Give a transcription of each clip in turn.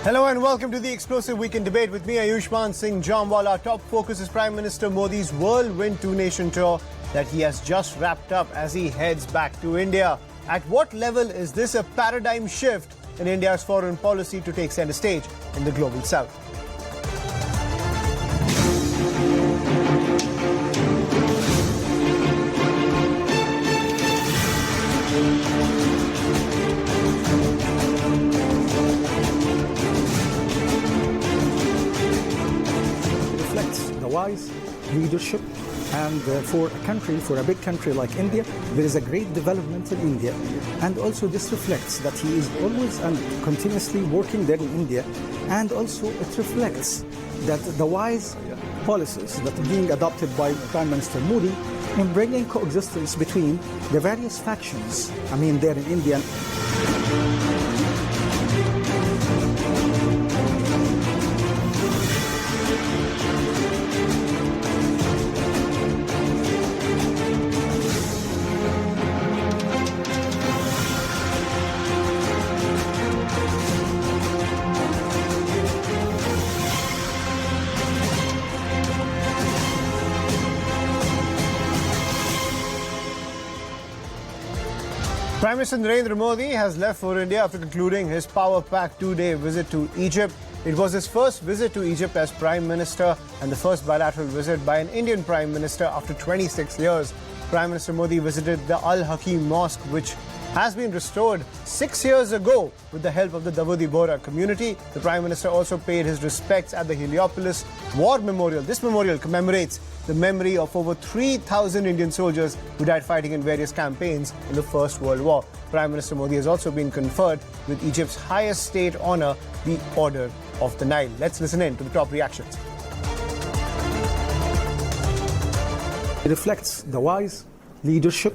Hello and welcome to the explosive weekend debate with me, Ayushman Singh Jamwal. Our top focus is Prime Minister Modi's whirlwind two-nation tour that he has just wrapped up as he heads back to India. At what level is this a paradigm shift in India's foreign policy to take center stage in the global south? Wise leadership, and for a big country like India, there is a great development in India, and also this reflects that he is always and continuously working there in India, and also it reflects that the wise policies that are being adopted by Prime Minister Modi in bringing coexistence between the various factions, there in India. Prime Minister Narendra Modi has left for India after concluding his power-packed two-day visit to Egypt. It was his first visit to Egypt as Prime Minister and the first bilateral visit by an Indian Prime Minister after 26 years. Prime Minister Modi visited the Al-Hakim Mosque, which has been restored 6 years ago with the help of the Dawoodi Bohra community. The Prime Minister also paid his respects at the Heliopolis War Memorial. This memorial commemorates the memory of over 3,000 Indian soldiers who died fighting in various campaigns in the First World War. Prime Minister Modi has also been conferred with Egypt's highest state honor, the Order of the Nile. Let's listen in to the top reactions. It reflects the wise leadership,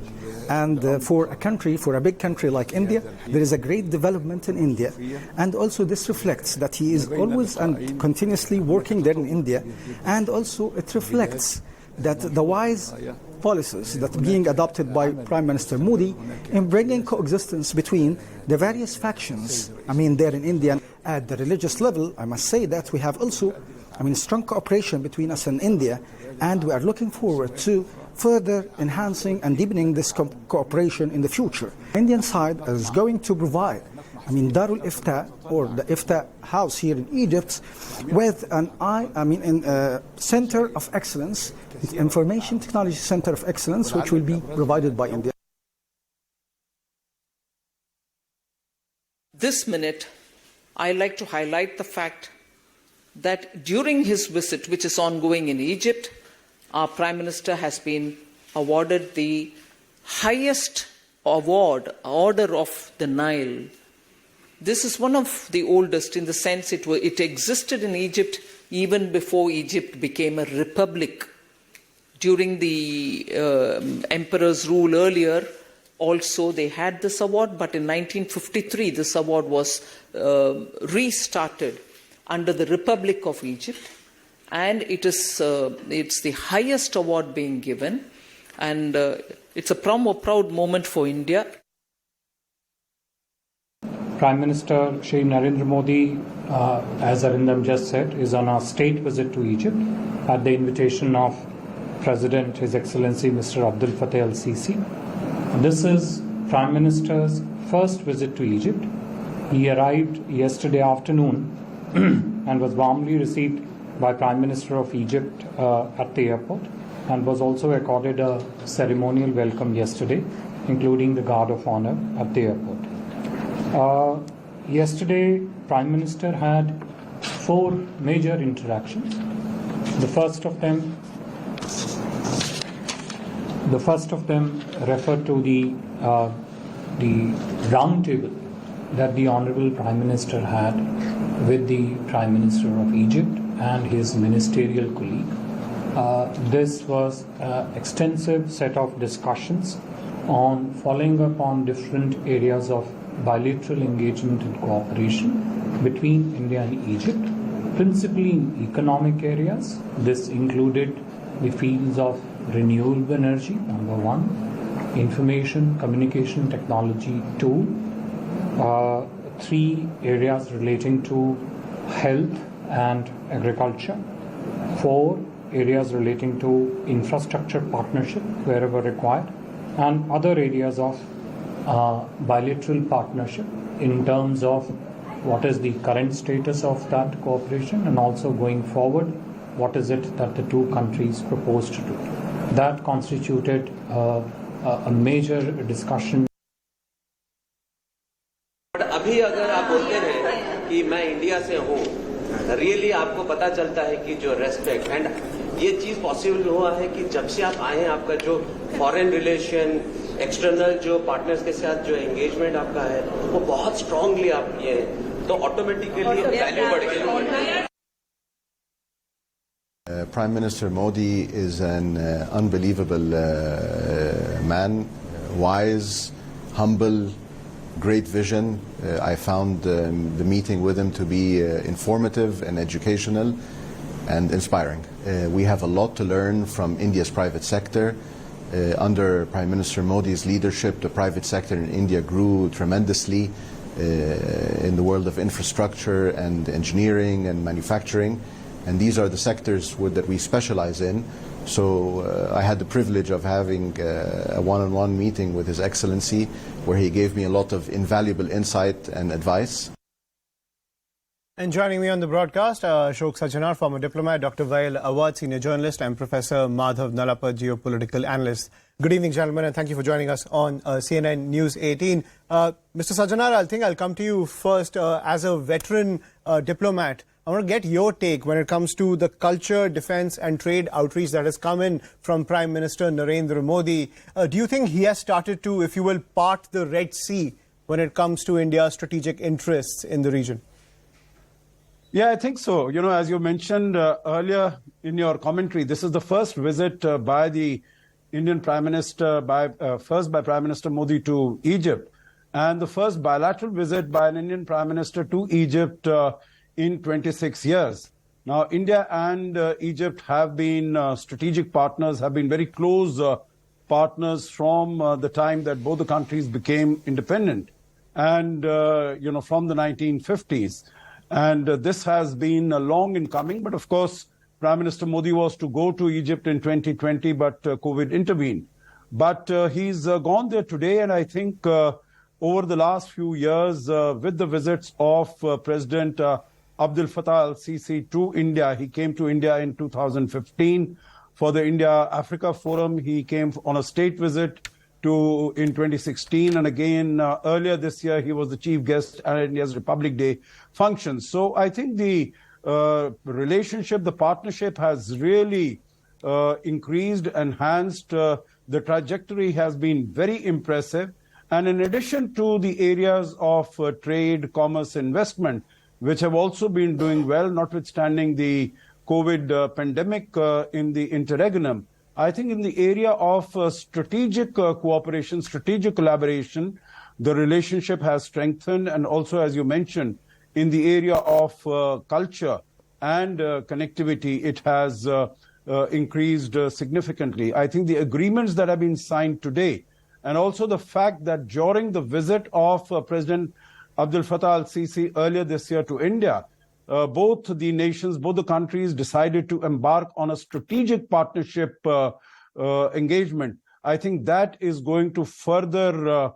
and for a big country like India, there is a great development in India, and also this reflects that he is always and continuously working there in India, and also it reflects that the wise policies that are being adopted by Prime Minister Modi in bringing coexistence between the various factions, there in India. At the religious level, I must say that we have also, strong cooperation between us and India, and we are looking forward to further enhancing and deepening this cooperation in the future. The Indian side is going to provide, Darul Ifta, or the Ifta house here in Egypt, with an center of excellence, the Information Technology Center of Excellence, which will be provided by India. This minute, I like to highlight the fact that during his visit, which is ongoing in Egypt, our Prime Minister has been awarded the highest award, Order of the Nile. This is one of the oldest in the sense it existed in Egypt even before Egypt became a republic. During the emperor's rule earlier, also they had this award, but in 1953 this award was restarted under the Republic of Egypt. And it's the highest award being given, and it's a proud moment for India. Prime Minister Shri Narendra Modi, as Arindam just said, is on a state visit to Egypt at the invitation of President His Excellency Mr. Abdul Fattah al-Sisi. This is Prime Minister's first visit to Egypt. He arrived yesterday afternoon and was warmly received by Prime Minister of Egypt at the airport, and was also accorded a ceremonial welcome yesterday, including the Guard of Honor at the airport. Yesterday, Prime Minister had 4 major interactions. The first of them referred to the round table that the Honorable Prime Minister had with the Prime Minister of Egypt and his ministerial colleague. This was an extensive set of discussions on following up on different areas of bilateral engagement and cooperation between India and Egypt, principally in economic areas. This included the fields of renewable energy, number 1, information communication technology 2, 3 areas relating to health and agriculture. 4 areas relating to infrastructure partnership wherever required, and other areas of bilateral partnership in terms of what is the current status of that cooperation, and also going forward, what is it that the two countries propose to do. That constituted a major discussion. अभी अगर आप बोलते हैं कि मैं India से हूँ, really आपको पता चलता है कि जो रेस्पेक्ट एंड ये चीज पॉसिबल हुआ है कि जब से आप आए हैं, आपका जो फॉरेन रिलेशन, एक्सटर्नल जो पार्टनर्स के साथ जो एंगेजमेंट आपका है, वो बहुत स्ट्रांगली आप किए हैं, तो ऑटोमेटिकली वैल्यू बढ़ गई. Prime Minister Modi is an unbelievable man, wise, humble, great vision. I found the meeting with him to be informative and educational and inspiring. We have a lot to learn from India's private sector. Under Prime Minister Modi's leadership, the private sector in India grew tremendously in the world of infrastructure and engineering and manufacturing. And these are the sectors that we specialize in. So I had the privilege of having a one-on-one meeting with His Excellency, where he gave me a lot of invaluable insight and advice. And joining me on the broadcast, Ashok Sajjanar, former diplomat, Dr. Vail Awad, senior journalist, and Professor Madhav Nalapa, geopolitical analyst. Good evening, gentlemen, and thank you for joining us on CNN News 18. Mr. Sajjanar, I think I'll come to you first. As a veteran diplomat, I want to get your take when it comes to the culture, defense and trade outreach that has come in from Prime Minister Narendra Modi. Do you think he has started to, if you will, part the Red Sea when it comes to India's strategic interests in the region? Yeah, I think so. You know, as you mentioned earlier in your commentary, this is the first visit by the Indian Prime Minister, first by Prime Minister Modi to Egypt, and the first bilateral visit by an Indian Prime Minister to Egypt in 26 years. Now, India and Egypt have been strategic partners, have been very close partners from the time that both the countries became independent, and, you know, from the 1950s. And this has been long in coming. But of course, Prime Minister Modi was to go to Egypt in 2020, but COVID intervened. But he's gone there today, and I think over the last few years, with the visits of President Abdel Fattah al-Sisi to India, he came to India in 2015 for the India-Africa Forum. He came on a state visit in 2016, and again earlier this year he was the chief guest at India's Republic Day function. So I think the relationship, the partnership has really increased, enhanced. The trajectory has been very impressive. And in addition to the areas of trade, commerce, investment, which have also been doing well, notwithstanding the COVID pandemic in the interregnum, I think in the area of strategic cooperation, strategic collaboration, the relationship has strengthened. And also, as you mentioned, in the area of culture and connectivity, it has increased significantly. I think the agreements that have been signed today, and also the fact that during the visit of President Abdel Fattah al-Sisi earlier this year to India, both the nations, both the countries decided to embark on a strategic partnership engagement. I think that is going to further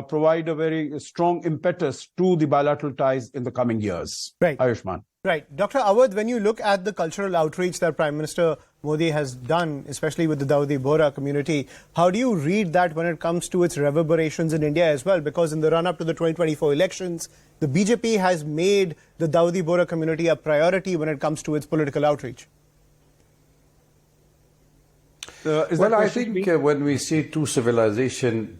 provide a very strong impetus to the bilateral ties in the coming years. Right. Ayushman. Right. Dr. Awad, when you look at the cultural outreach that Prime Minister Modi has done, especially with the Dawoodi Bohra community, how do you read that when it comes to its reverberations in India as well? Because in the run-up to the 2024 elections, the BJP has made the Dawoodi Bohra community a priority when it comes to its political outreach. Well, I think when we see two civilizations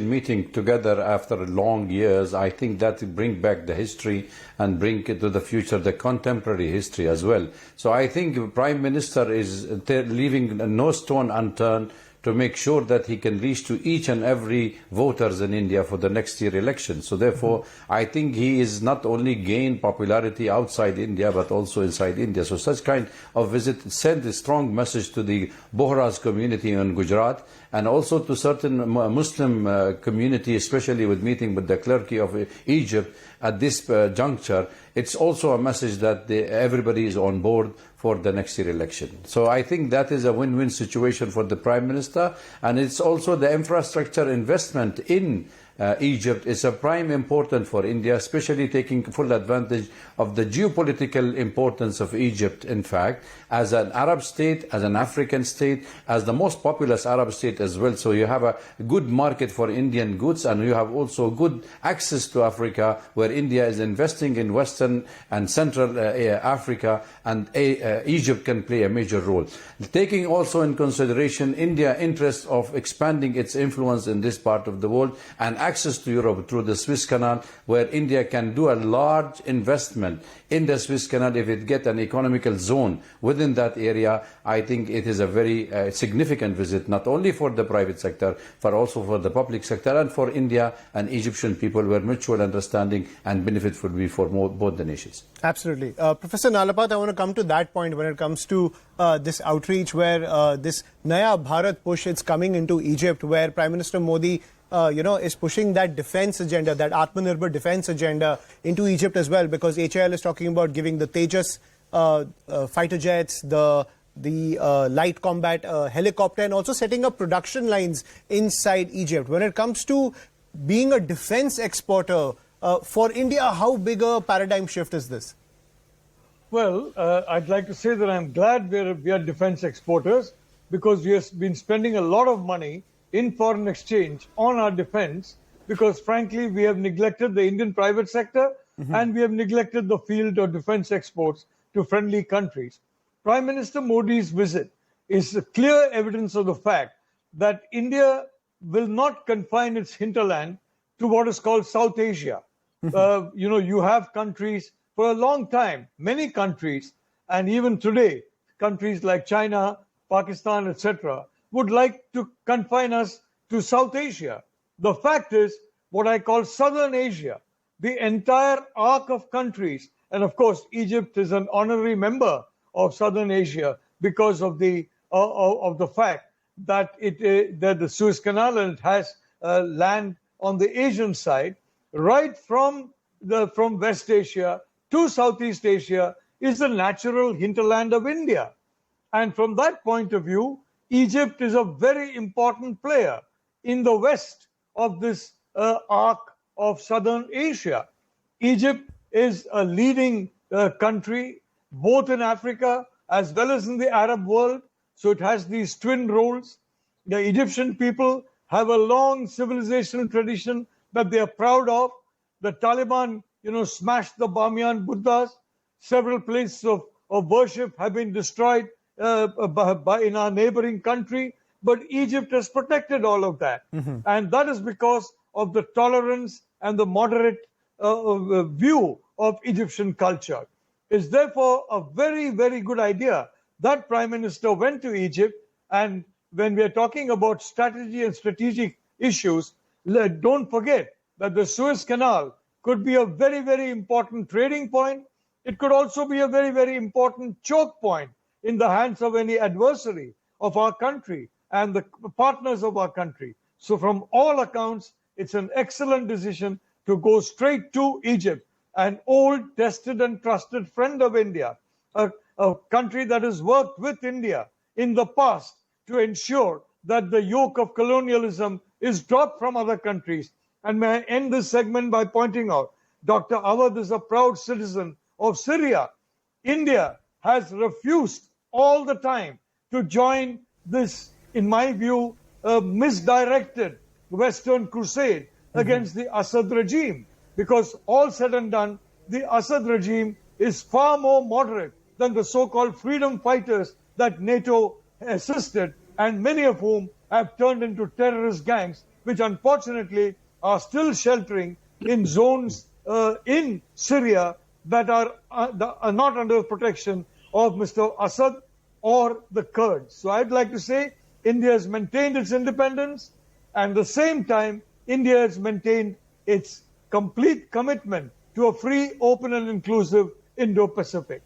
meeting together after long years, I think that will bring back the history and bring it to the future, the contemporary history as well. So I think the Prime Minister is leaving no stone unturned to make sure that he can reach to each and every voters in India for the next year election. So therefore, I think he is not only gained popularity outside India, but also inside India. So such kind of visit sent a strong message to the Bohras community in Gujarat, and also to certain Muslim community, especially with meeting with the clergy of Egypt at this juncture. It's also a message that everybody is on board for the next year election. So I think that is a win-win situation for the Prime Minister, and it's also the infrastructure investment in Egypt is a prime important for India, especially taking full advantage of the geopolitical importance of Egypt, in fact, as an Arab state, as an African state, as the most populous Arab state as well. So you have a good market for Indian goods, and you have also good access to Africa, where India is investing in Western and Central Africa, and Egypt can play a major role. Taking also in consideration India's interest of expanding its influence in this part of the world, and access to Europe through the Suez Canal, where India can do a large investment in the Suez Canal. If it gets an economical zone within that area, I think it is a very significant visit, not only for the private sector, but also for the public sector, and for India and Egyptian people, where mutual understanding and benefit would be for both the nations. Absolutely. Professor Nalapat, I want to come to that point when it comes to this outreach, where this Naya Bharat push is coming into Egypt, where Prime Minister Modi is pushing that defense agenda, that Atmanirbhar defense agenda into Egypt as well, because HAL is talking about giving the Tejas fighter jets, the light combat helicopter, and also setting up production lines inside Egypt. When it comes to being a defense exporter, for India, how big a paradigm shift is this? Well, I'd like to say that I'm glad we are defense exporters, because we have been spending a lot of money in foreign exchange on our defense, because frankly we have neglected the Indian private sector, and we have neglected the field of defense exports to friendly countries. Prime Minister Modi's visit is a clear evidence of the fact that India will not confine its hinterland to what is called South Asia. You have countries for a long time, many countries, and even today, countries like China, Pakistan, etc., would like to confine us to South Asia. The fact is, what I call Southern Asia, the entire arc of countries, and of course, Egypt is an honorary member of Southern Asia because of the fact that that the Suez Canal, and it has land on the Asian side, right from West Asia to Southeast Asia, is the natural hinterland of India. And from that point of view, Egypt is a very important player in the west of this arc of Southern Asia. Egypt is a leading country, both in Africa as well as in the Arab world. So it has these twin roles. The Egyptian people have a long civilizational tradition that they are proud of. The Taliban, smashed the Bamiyan Buddhas. Several places of worship have been destroyed in our neighboring country, but Egypt has protected all of that. And that is because of the tolerance and the moderate view of Egyptian culture. It's therefore a very, very good idea that Prime Minister went to Egypt. And when we are talking about strategy and strategic issues, don't forget that the Suez Canal could be a very, very important trading point. It could also be a very, very important choke point in the hands of any adversary of our country and the partners of our country. So from all accounts, it's an excellent decision to go straight to Egypt, an old, tested and trusted friend of India, a country that has worked with India in the past to ensure that the yoke of colonialism is dropped from other countries. And may I end this segment by pointing out, Dr. Awad is a proud citizen of Syria. India has refused all the time to join this, in my view, misdirected Western crusade against the Assad regime. Because all said and done, the Assad regime is far more moderate than the so-called freedom fighters that NATO assisted, and many of whom have turned into terrorist gangs, which unfortunately are still sheltering in zones in Syria that are not under the protection of Mr. Assad or the Kurds. So I'd like to say India has maintained its independence, and at the same time, India has maintained its complete commitment to a free, open, and inclusive Indo-Pacific.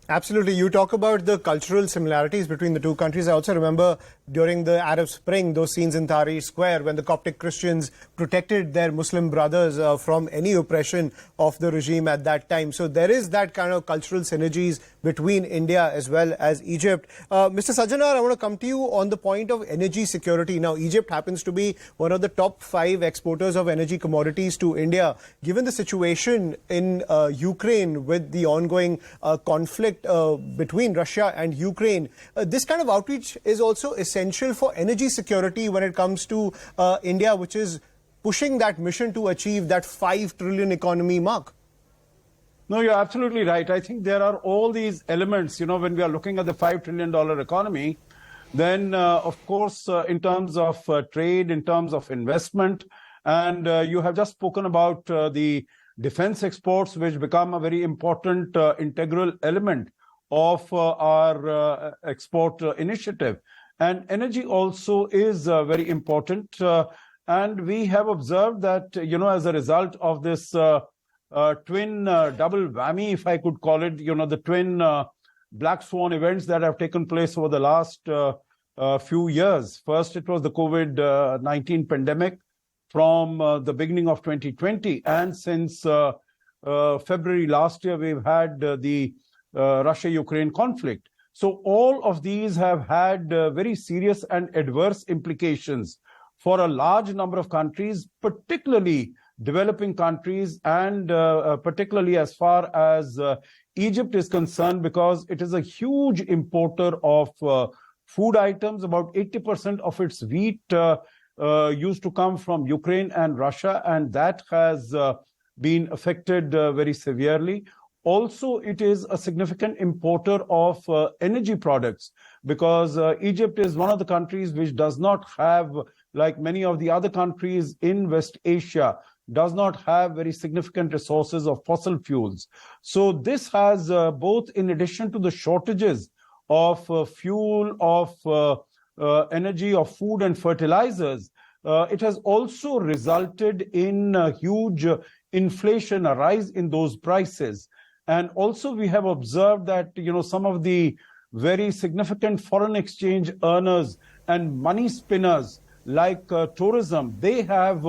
Absolutely. You talk about the cultural similarities between the two countries. I also remember during the Arab Spring, those scenes in Tahrir Square when the Coptic Christians protected their Muslim brothers from any oppression of the regime at that time. So there is that kind of cultural synergies between India as well as Egypt. Mr. Sajjanar, I want to come to you on the point of energy security. Now, Egypt happens to be one of the top 5 exporters of energy commodities to India. Given the situation in Ukraine with the ongoing conflict between Russia and Ukraine, this kind of outreach is also essential for energy security when it comes to India, which is pushing that mission to achieve that 5 trillion economy mark. No, you're absolutely right. I think there are all these elements, when we are looking at the $5 trillion economy, then, of course, in terms of trade, in terms of investment, and you have just spoken about the defense exports, which become a very important integral element of our export initiative. And energy also is very important. And we have observed that, as a result of this twin double whammy, if I could call it, the twin black swan events that have taken place over the last few years. First, it was the COVID-19 pandemic from the beginning of 2020. And since February last year, we've had the Russia-Ukraine conflict. So all of these have had very serious and adverse implications for a large number of countries, particularly developing countries, and particularly as far as Egypt is concerned, because it is a huge importer of food items. About 80% of its wheat used to come from Ukraine and Russia, and that has been affected very severely. Also, it is a significant importer of energy products, because Egypt is one of the countries which does not have, like many of the other countries in West Asia, does not have very significant resources of fossil fuels. So this has both, in addition to the shortages of fuel, of energy, of food and fertilizers, it has also resulted in huge inflation, a rise in those prices. And also we have observed that, some of the very significant foreign exchange earners and money spinners like tourism, they have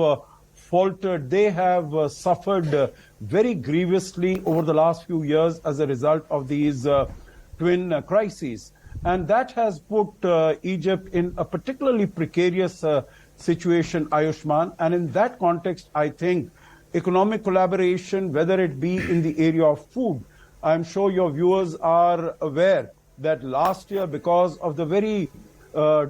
faltered, they have suffered very grievously over the last few years as a result of these twin crises. And that has put Egypt in a particularly precarious situation, Ayushman. And in that context, I think economic collaboration, whether it be in the area of food, I'm sure your viewers are aware that last year, because of the very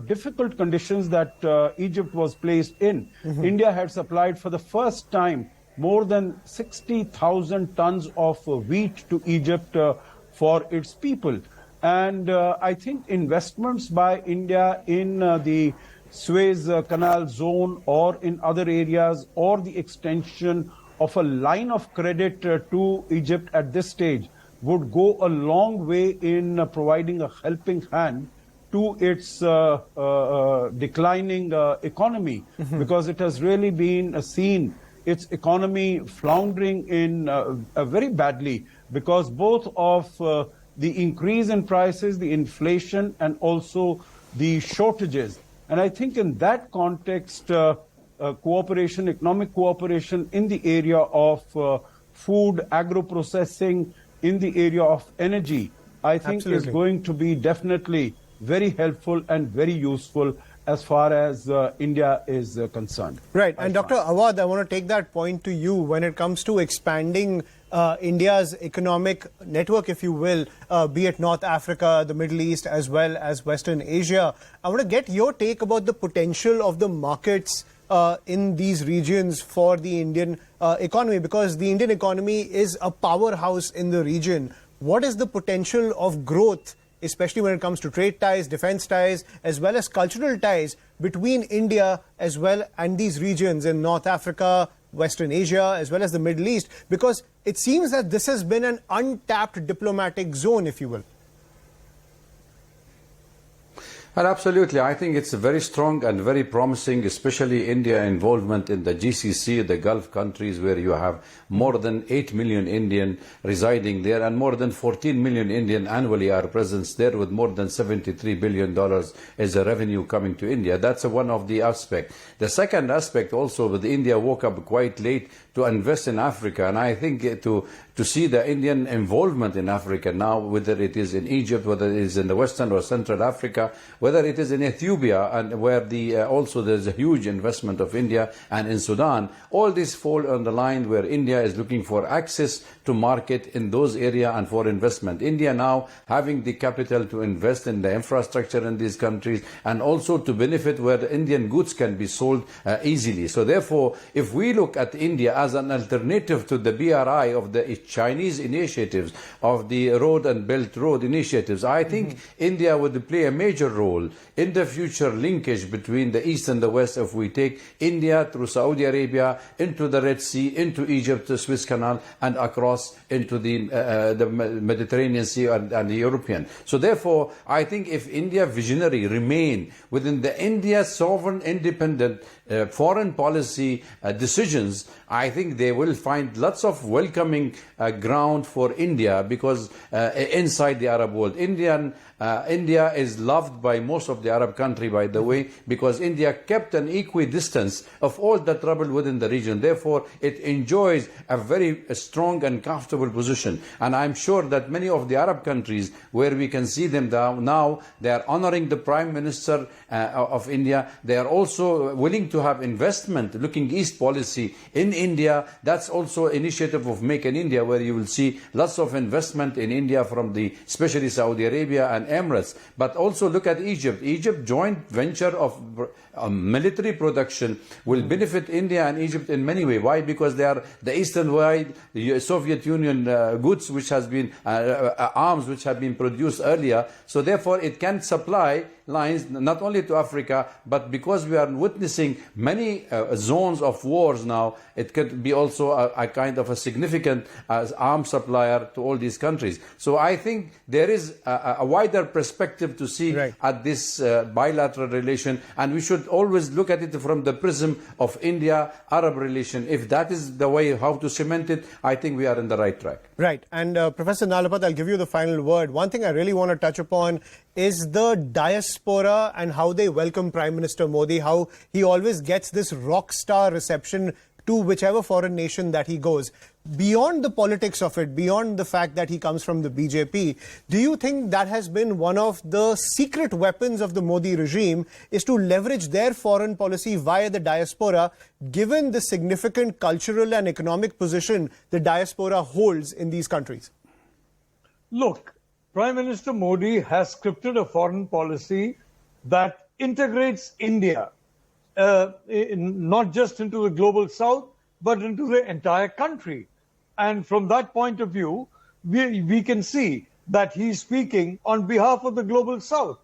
difficult conditions that Egypt was placed in, India had supplied for the first time more than 60,000 tons of wheat to Egypt for its people. And I think investments by India in the Suez Canal zone or in other areas, or the extension of a line of credit to Egypt at this stage, would go a long way in providing a helping hand to its declining economy, because it has really been seen its economy floundering in very badly, because both of the increase in prices, the inflation, and also the shortages. And I think in that context, cooperation, economic cooperation in the area of food, agro-processing, in the area of energy, I think is going to be definitely very helpful and very useful as far as India is concerned. Right. And Dr. Awad, I want to take that point to you when it comes to expanding India's economic network, if you will, be it North Africa, the Middle East, as well as Western Asia. I want to get your take about the potential of the markets in these regions for the Indian economy, because the Indian economy is a powerhouse in the region. What is the potential of growth, especially when it comes to trade ties, defense ties, as well as cultural ties between India as well and these regions in North Africa, Western Asia, as well as the Middle East? Because it seems that this has been an untapped diplomatic zone, if you will. And absolutely, I think it's very strong and very promising, especially India involvement in the GCC, the Gulf countries, where you have more than 8 million Indian residing there, and more than 14 million Indian annually are present there, with more than $73 billion as a revenue coming to India. That's one of the aspects. The second aspect also, with India woke up quite late to invest in Africa, and I think to see the Indian involvement in Africa now, whether it is in Egypt, whether it is in the Western or Central Africa, whether it is in Ethiopia, and where also there's a huge investment of India, and in Sudan, all these fall on the line where India is looking for access to market in those areas and for investment. India now having the capital to invest in the infrastructure in these countries, and also to benefit where the Indian goods can be sold easily. So therefore, if we look at India as an alternative to the BRI of the Chinese initiatives, of the Road and Belt Road initiatives, I think India would play a major role in the future linkage between the East and the West if we take India through Saudi Arabia into the Red Sea, into Egypt, the Suez Canal, and across into the Mediterranean Sea and the European. So therefore, I think if India visionary remain within the India sovereign independent foreign policy decisions, I think they will find lots of welcoming ground for India, because inside the Arab world, India is loved by most of the Arab country, by the way, because India kept an equidistance of all the trouble within the region. Therefore, it enjoys a very strong and comfortable position. And I'm sure that many of the Arab countries, where we can see them now, they are honoring the Prime Minister of India. They are also willing to have investment, looking east policy in India. That's also initiative of Make in India, where you will see lots of investment in India from especially Saudi Arabia and Emirates. But also look at Egypt. Egypt joint venture of military production will benefit India and Egypt in many ways. Why? Because they are the eastern wide Soviet Union goods, which has been arms which have been produced earlier. So therefore, it can supply lines not only to Africa, but because we are witnessing many zones of wars now, it could be also a kind of a significant arms supplier to all these countries. So I think there is a wider perspective to see at this bilateral relation, and we should always look at it from the prism of India-Arab relation. If that is the way how to cement it, I think we are in the right track. Right. And Professor Nalapat, I'll give you the final word. One thing I really want to touch upon is the diaspora and how they welcome Prime Minister Modi, how he always gets this rock star reception to whichever foreign nation that he goes. Beyond the politics of it, beyond the fact that he comes from the BJP, do you think that has been one of the secret weapons of the Modi regime, is to leverage their foreign policy via the diaspora, given the significant cultural and economic position the diaspora holds in these countries? Look, Prime Minister Modi has scripted a foreign policy that integrates India not just into the global south, but into the entire country. And from that point of view, we can see that he's speaking on behalf of the global south.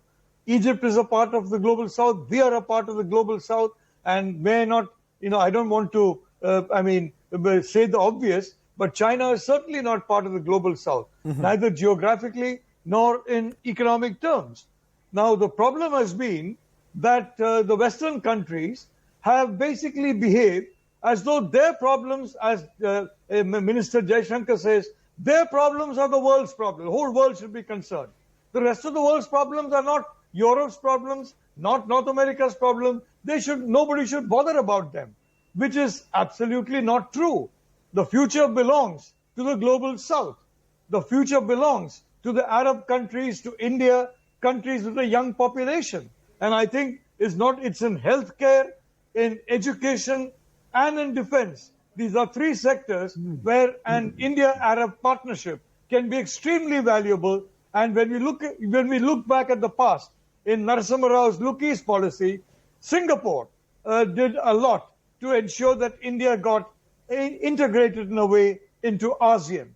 Egypt is a part of the global south. We are a part of the global south. And may not, I don't want to, say the obvious, but China is certainly not part of the global south, neither geographically nor in economic terms. Now, the problem has been that the Western countries have basically behaved as though their problems, as Minister Jaishankar says, their problems are the world's problem. The whole world should be concerned. The rest of the world's problems are not Europe's problems, not North America's problem. Nobody should bother about them, which is absolutely not true. The future belongs to the global south. The future belongs to the Arab countries, to India, countries with a young population. And I think it's in healthcare, in education, and in defense. These are three sectors where an India-Arab partnership can be extremely valuable. And when we look back at the past, in Narasimha Rao's Look East policy, Singapore did a lot to ensure that India got integrated in a way into ASEAN.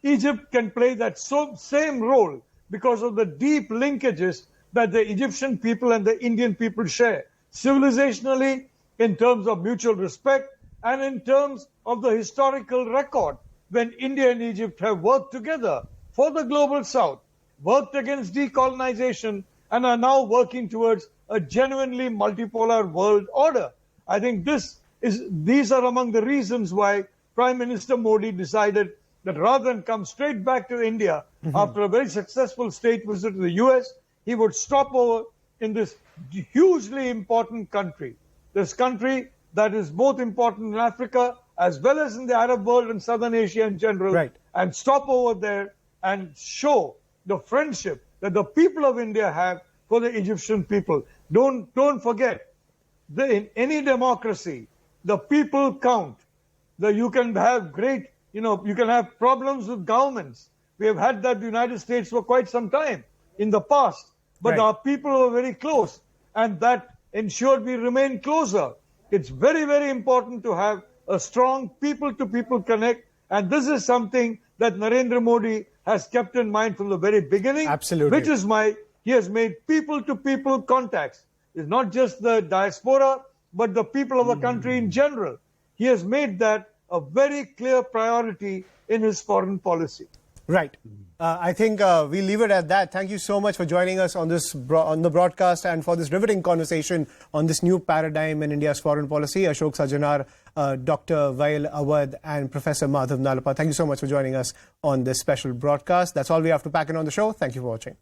Egypt can play that same role because of the deep linkages that the Egyptian people and the Indian people share, civilizationally, in terms of mutual respect, and in terms of the historical record when India and Egypt have worked together for the global south, worked against decolonization, and are now working towards a genuinely multipolar world order. I think these are among the reasons why Prime Minister Modi decided that rather than come straight back to India after a very successful state visit to the US, he would stop over in this hugely important country. This country that is both important in Africa as well as in the Arab world and Southern Asia in general, and stop over there and show the friendship that the people of India have for the Egyptian people. Don't forget, in any democracy, the people count. You can have you can have problems with governments. We have had that in the United States for quite some time in the past. But our people were very close, and that ensured we remain closer. It's very, very important to have a strong people-to-people connect, and this is something that Narendra Modi has kept in mind from the very beginning. Absolutely. Which is why he has made people-to-people contacts. It's not just the diaspora, but the people of the country in general. He has made that a very clear priority in his foreign policy. Right. I think we'll leave it at that. Thank you so much for joining us on the broadcast and for this riveting conversation on this new paradigm in India's foreign policy. Ashok Sajjanar, Dr. Vail Awadh and Professor Madhav Nalapa. Thank you so much for joining us on this special broadcast. That's all we have to pack in on the show. Thank you for watching.